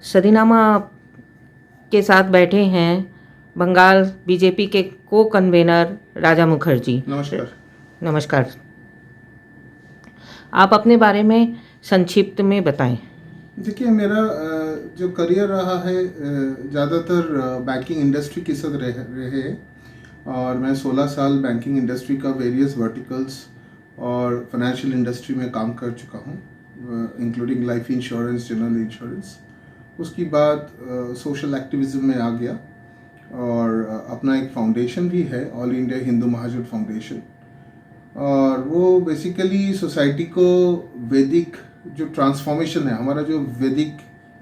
सदीनामा के साथ बैठे हैं बंगाल बीजेपी के को कन्वेनर राजा मुखर्जी। नमस्कार। नमस्कार। आप अपने बारे में संक्षिप्त में बताएं। देखिए, मेरा जो करियर रहा है ज़्यादातर बैंकिंग इंडस्ट्री के साथ रहे और मैं 16 साल बैंकिंग इंडस्ट्री का वेरियस वर्टिकल्स और फाइनेंशियल इंडस्ट्री में काम कर चुका हूँ, including life insurance, general insurance. उसके बाद सोशल एक्टिविज़म में आ गया और अपना एक फाउंडेशन भी है, ऑल इंडिया हिंदू महाजन फाउंडेशन, और वो बेसिकली सोसाइटी को वैदिक जो ट्रांसफॉर्मेशन है, हमारा जो वैदिक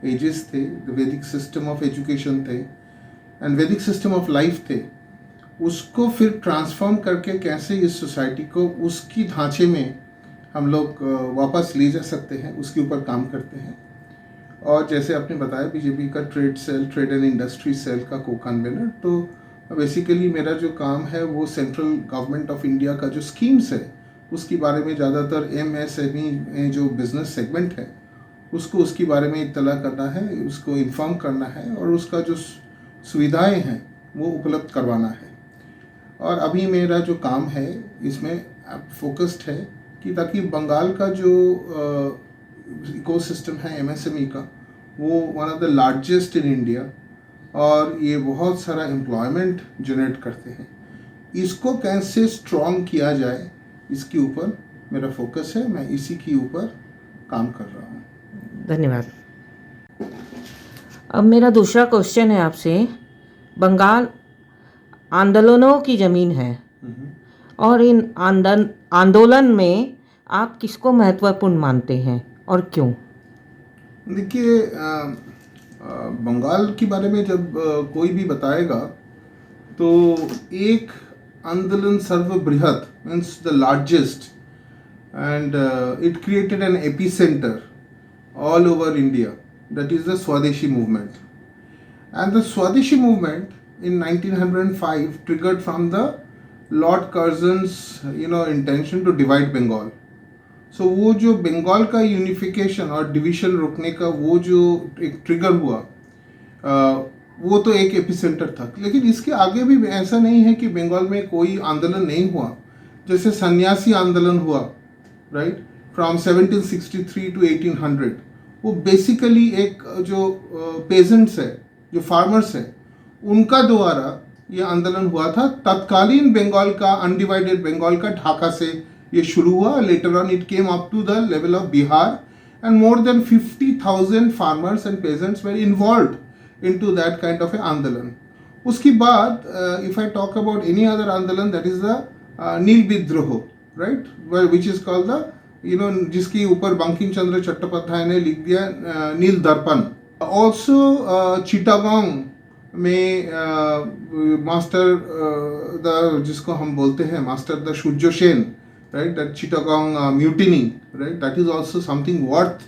एजेस थे, वैदिक सिस्टम ऑफ एजुकेशन थे एंड वैदिक सिस्टम ऑफ लाइफ थे, उसको फिर ट्रांसफॉर्म करके कैसे इस सोसाइटी को उसकी ढांचे में हम लोग वापस ले जा सकते हैं, उसके ऊपर काम करते हैं। और जैसे आपने बताया, बीजेपी का ट्रेड एंड इंडस्ट्री सेल का को कन्वेनर, तो बेसिकली मेरा जो काम है वो सेंट्रल गवर्नमेंट ऑफ इंडिया का जो स्कीम्स है उसके बारे में, ज़्यादातर MSME जो बिज़नेस सेगमेंट है उसको उसके बारे में इत्तला करना है, उसको इन्फॉर्म करना है और उसका जो सुविधाएं हैं वो उपलब्ध करवाना है। और अभी मेरा जो काम है इसमें फोकस्ड है कि ताकि बंगाल का जो इकोसिस्टम है MSME का, वो one of the largest in India और ये बहुत सारा एम्प्लॉयमेंट जनरेट करते हैं, इसको कैसे स्ट्रॉन्ग किया जाए इसके ऊपर मेरा फोकस है। मैं इसी के ऊपर काम कर रहा हूँ। धन्यवाद। अब मेरा दूसरा क्वेश्चन है आपसे। बंगाल आंदोलनों की ज़मीन है और इन आंदोलन में आप किसको महत्वपूर्ण मानते हैं और क्यों? देखिए, बंगाल के बारे में जब कोई भी बताएगा तो एक आंदोलन सर्वबृहत means the largest and it created an epicentre all over India, that is the Swadeshi movement. And the Swadeshi movement in 1905 triggered from the Lord Curzon's intention to divide Bengal. So वो जो बंगाल का unification और division रोकने का वो जो एक trigger हुआ, वो तो एक एपिसेंटर था। लेकिन इसके आगे भी ऐसा नहीं है कि बंगाल में कोई आंदोलन नहीं हुआ। जैसे सन्यासी आंदोलन हुआ, राइट, फ्रॉम 1763 टू 1800, वो बेसिकली एक जो पेजेंट्स है, जो फार्मर्स है, उनका द्वारा ये आंदोलन हुआ था। तत्कालीन बंगाल का, अनडिवाइडेड बंगाल का ढाका से ये शुरू हुआ। Later on it came up to the level of Bihar and more than 50,000 farmers and peasants were involved into that kind of a andolan. उसके बाद if I talk about any other andolan, that is the Neel Vidroh, right, which is called the जिसके ऊपर बंकिम चंद्र चट्टोपाध्याय ने लिख दिया नील दर्पण। Also Chittagong में master the जिसको हम बोलते हैं master the Surya Sen, right, that Chittagong mutiny, right, that is also something worth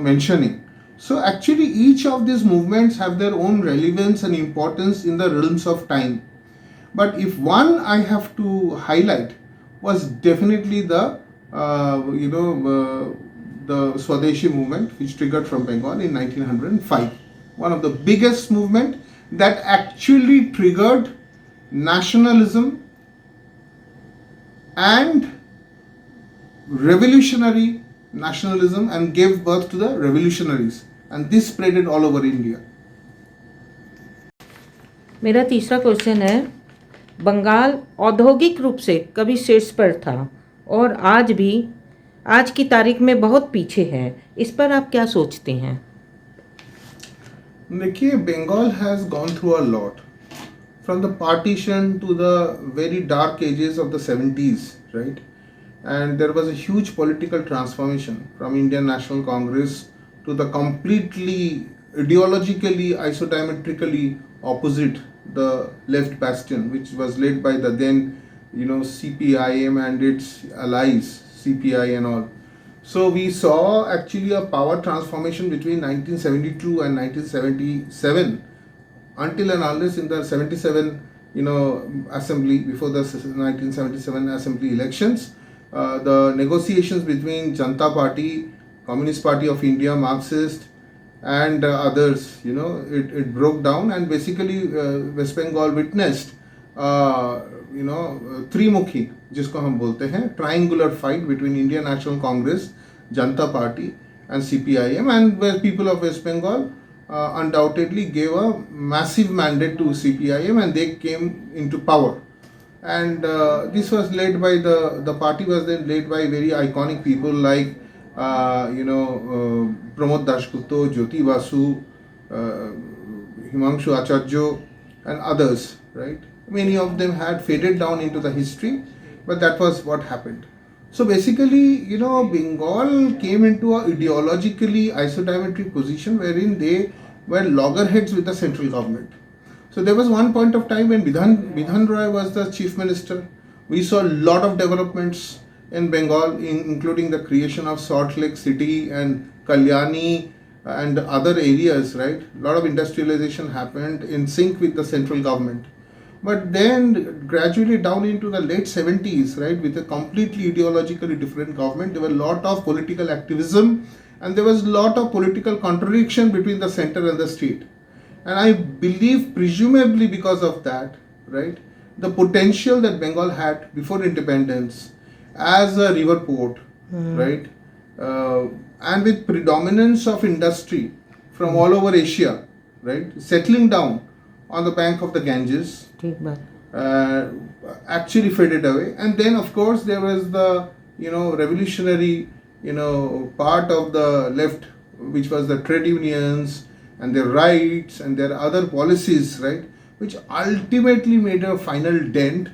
mentioning. So actually each of these movements have their own relevance and importance in the realms of time. But if one I have to highlight was definitely the the Swadeshi movement, which triggered from Bengal in 1905. One of the biggest movement that actually triggered nationalism and revolutionary nationalism and gave birth to the revolutionaries, and this spreaded all over India. मेरा तीसरा question है, बंगाल औद्योगिक रूप से कभी शीर्ष पर था और आज की तारीख में बहुत पीछे है, इस पर आप क्या सोचते हैं? देखिए, Bengal has gone through a lot from the partition to the very dark ages of the 70s, right, and there was a huge political transformation from Indian National Congress to the completely ideologically isodiametrically opposite the left bastion, which was led by the then CPIM and its allies, CPI and all. So we saw actually a power transformation between 1972 and 1977, until and unless in the 77 assembly, before the 1977 assembly elections, the negotiations between Janata Party, Communist Party of India, Marxist and others, it broke down, and basically West Bengal witnessed, त्रिमुखी जिसको हम बोलते हैं, triangular fight between Indian National Congress, Janata Party and CPIM, and where people of West Bengal undoubtedly gave a massive mandate to CPIM, and they came into power. And this was led by the party was then led by very iconic people like Pramod Dasgupta, Jyoti Basu, Himanshu Acharya, and others, right? Many of them had faded down into the history, but that was what happened. So basically, Bengal came into a ideologically isodiametric position wherein they were loggerheads with the central government. So there was one point of time when Bidhan Roy was the chief minister. We saw a lot of developments in Bengal, including the creation of Salt Lake City and Kalyani and other areas, right? A lot of industrialization happened in sync with the central government. But then gradually down into the late 70s, right, with a completely ideologically different government, there were a lot of political activism and there was a lot of political contradiction between the center and the state. And I believe presumably because of that, right, the potential that Bengal had before independence as a river port, right, and with predominance of industry from all over Asia, right, settling down on the bank of the Ganges, actually faded away. And then of course there was the revolutionary part of the left, which was the trade unions and their rights and their other policies, right, which ultimately made a final dent.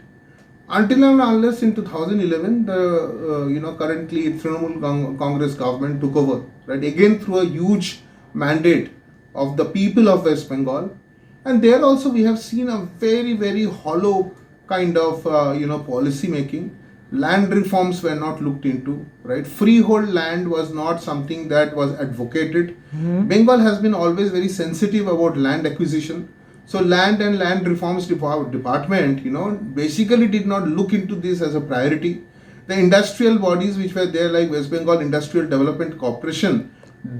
Until and unless in 2011 the currently Trinamool Congress government took over, right, again through a huge mandate of the people of West Bengal. And there also we have seen a very, very hollow kind of policy making. Land reforms were not looked into, right? Freehold land was not something that was advocated. Bengal has been always very sensitive about land acquisition. So land and land reforms department, basically did not look into this as a priority. The industrial bodies which were there, like West Bengal Industrial Development Corporation,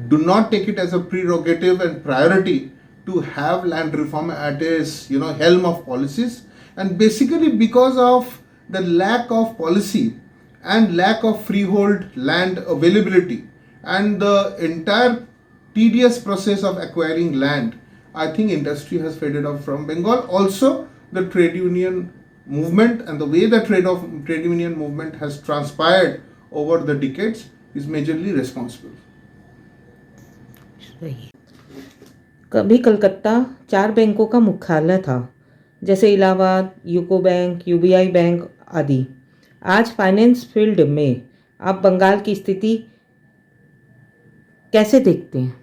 do not take it as a prerogative and priority to have land reform at its helm of policies. And basically because of the lack of policy and lack of freehold land availability and the entire tedious process of acquiring land, I think industry has faded off from Bengal. Also the trade union movement and the way the trade union movement has transpired over the decades is majorly responsible. कभी कलकत्ता 4 बैंकों का मुख्यालय था, जैसे Allahabad, UCO bank, UBI bank आदि। आज finance field में आप बंगाल की स्थिति कैसे देखते हैं?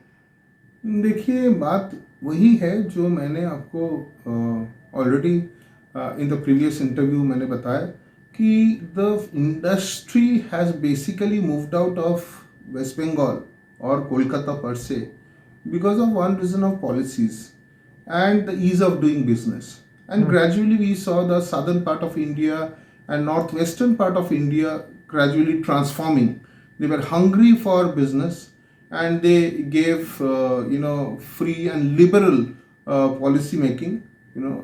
देखिए, बात वही है जो मैंने आपको already in the previous interview मैंने बताया कि the industry has basically moved out of West Bengal और कोलकाता पर से because of one reason of policies and the ease of doing business. And gradually we saw the southern part of India and northwestern part of India gradually transforming. They were hungry for business and they gave free and liberal policy making,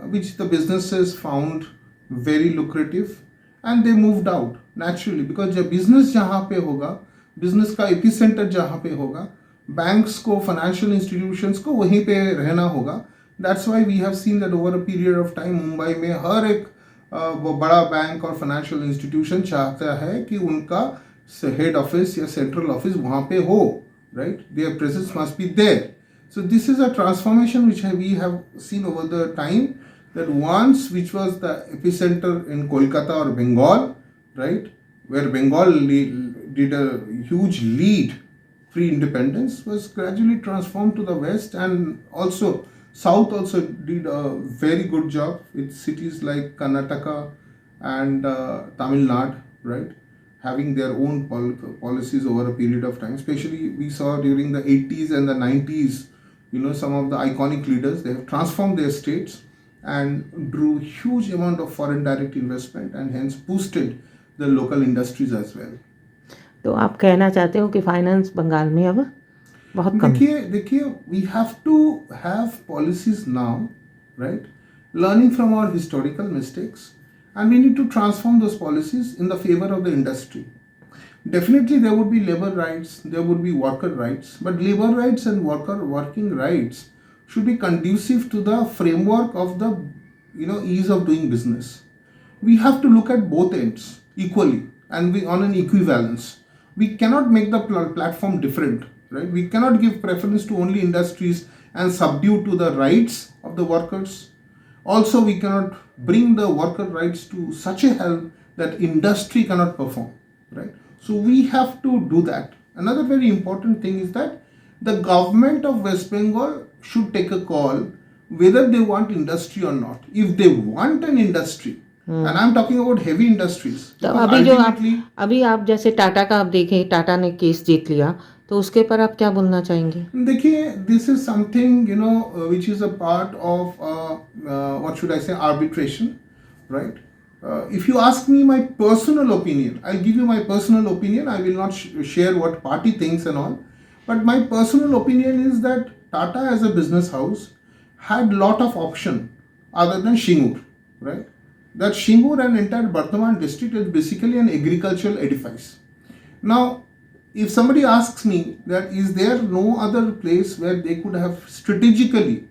which the businesses found very lucrative, and they moved out naturally because जब business जहाँ पे होगा, business का epicenter जहाँ पे होगा, banks को, financial institutions को वहीं पे रहना होगा. That's why we have seen that over a period of time Mumbai में हर एक बड़ा बैंक और फाइनेंशियल इंस्टीट्यूशन चाहता है कि उनका हेड ऑफिस या सेंट्रल ऑफिस वहाँ पे हो, right? Their presence must be there. So this is a transformation which we have seen over the time, that once which was the epicentre in Kolkata और Bengal, right, where Bengal did a huge lead pre-independence, was gradually transformed to the west, and also south also did a very good job with cities like Karnataka and Tamil Nadu, right, having their own policies over a period of time. Especially we saw during the 80s and the 90s, some of the iconic leaders, they have transformed their states and drew huge amount of foreign direct investment and hence boosted the local industries as well. तो आप कहना चाहते हो कि finance Bengal में अब बहुत कम। देखिए we have to have policies now, right, learning from our historical mistakes, and we need to transform those policies in the favor of the industry. Definitely there would be labor rights, there would be worker rights, but labor rights and working rights should be conducive to the framework of the ease of doing business. We have to look at both ends equally and we on an equivalence. We cannot make the platform different, right? We cannot give preference to only industries and subdue to the rights of the workers. Also, we cannot bring the worker rights to such a hell that industry cannot perform, right? So we have to do that. Another very important thing is that the government of West Bengal should take a call whether they want industry or not. If they want an industry, and I'm talking about heavy industries, तो because अभी जो आप ultimately, अभी आप जैसे टाटा का आप देखें, टाटा ने केस जीत लिया, तो उसके पर आप क्या बोलना चाहेंगे? देखिए, this is something which is a part of what should I say, arbitration, right? If you ask me my personal opinion, I'll give you my personal opinion. I will not share what party thinks and all, but my personal opinion is that Tata as a business house had lot of option other than Shingur, right? That Shingur and entire Bardhaman district is basically an agricultural edifice. Now, if somebody asks me that is there no other place where they could have strategically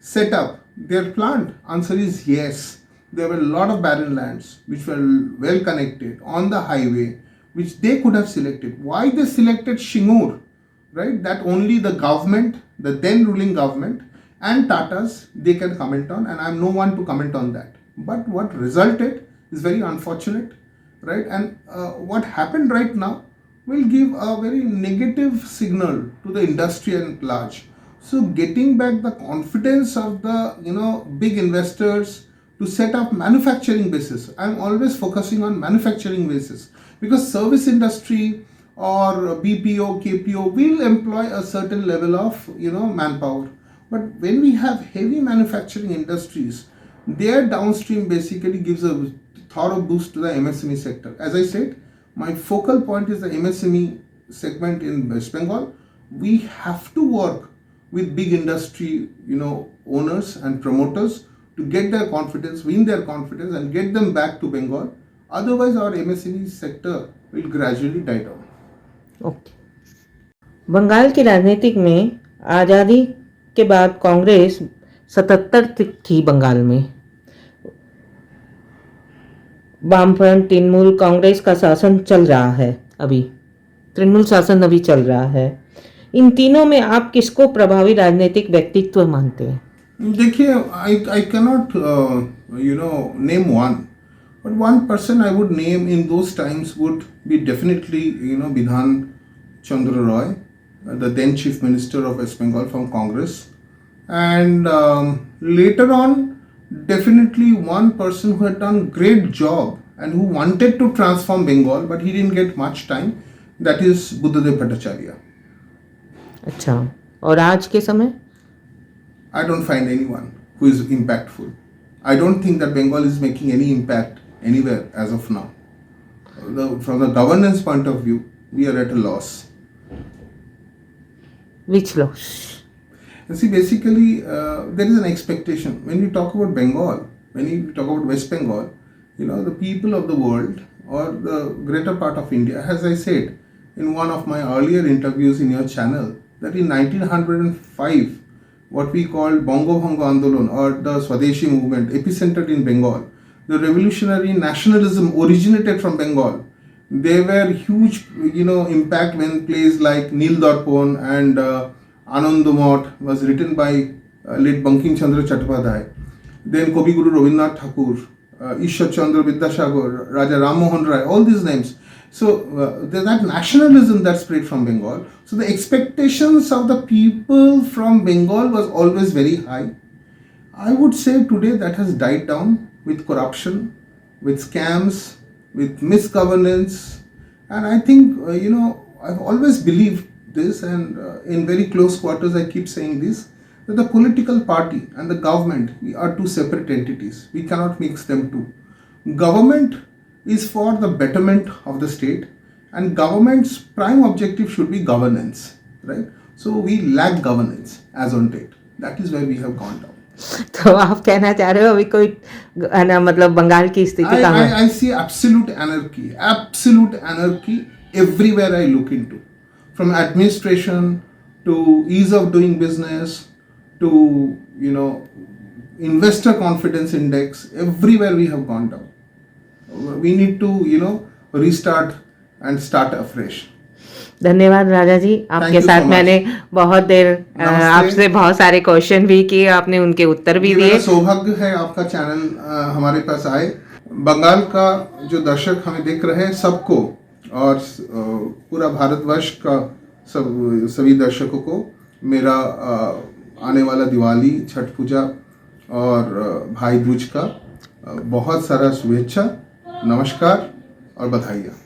set up their plant, answer is yes. There were a lot of barren lands which were well connected on the highway, which they could have selected. Why they selected Shingur, right? That only the government, the then ruling government and Tatas, they can comment on, and I'm no one to comment on that. But what resulted is very unfortunate, right? And what happened right now will give a very negative signal to the industry at large. So getting back the confidence of the big investors to set up manufacturing basis. I'm always focusing on manufacturing basis because service industry or BPO, KPO will employ a certain level of manpower. But when we have heavy manufacturing industries, their downstream basically gives a thorough boost to the MSME sector. As I said, my focal point is the MSME segment in West Bengal. We have to work with big industry, owners and promoters to get their confidence, win their confidence and get them back to Bengal. Otherwise, our MSME sector will gradually die down. Okay. Bengal की राजनीतिक में आज़ादी के बाद कांग्रेस 77 थी बंगाल में। वामफ्रंट, तृणमूल, कांग्रेस का शासन चल रहा है अभी, तृणमूल शासन अभी चल रहा है। इन तीनों में आप किसको प्रभावी राजनीतिक व्यक्तित्व मानते हैं? देखिए, I cannot name one, but one person I would name in those times would be definitely Bidhan Chandra Roy, the then Chief Minister of West Bengal from Congress, and later on definitely one person who had done great job and who wanted to transform Bengal but he didn't get much time, that is Buddhadev Bhattacharya. अच्छा, और आज के समय? I don't find anyone who is impactful. I don't think that Bengal is making any impact anywhere as of now. From the governance point of view, we are at a loss. Which loss? And see, basically, there is an expectation. When we talk about Bengal, when we talk about West Bengal, the people of the world or the greater part of India, as I said in one of my earlier interviews in your channel, that in 1905, what we call Bongo Bhango Andolon or the Swadeshi movement epicentered in Bengal. The revolutionary nationalism originated from Bengal. There were huge, impact when plays like Nil Darpon and Anandamot was written by late Bankim Chandra Chattopadhyay. Then Kavi Guru Rabindranath Thakur, Ishwar Chandra Vidyasagar, Raja Ram Mohan Rai, all these names. So there's that nationalism that spread from Bengal. So the expectations of the people from Bengal was always very high. I would say today that has died down with corruption, with scams, with misgovernance. And I think, I've always believed this, and in very close quarters I keep saying this, that the political party and the government are two separate entities. We cannot mix them two. Government is for the betterment of the state and government's prime objective should be governance, right? So we lack governance as on date. That is where we have gone down. तो आप कहना चाह रहे हो अभी कोई है ना, मतलब बंगाल की स्थिति कहाँ है? I see absolute anarchy everywhere I look into. From administration to ease of doing business to, you know, investor confidence index, everywhere we have gone down. We need to, you know, restart and start afresh. धन्यवाद राजा जी, आपके साथ मैंने बहुत देर आपसे बहुत सारे question भी किए, आपने उनके उत्तर भी दिए। सौभाग्य है आपका चैनल हमारे पास आए। बंगाल का जो दर्शक हमें देख रहे हैं सबको और पूरा भारतवर्ष का सभी दर्शकों को मेरा आने वाला दिवाली, छठ पूजा और भाई दूज का बहुत सारा शुभेच्छा, नमस्कार और बधाइयाँ।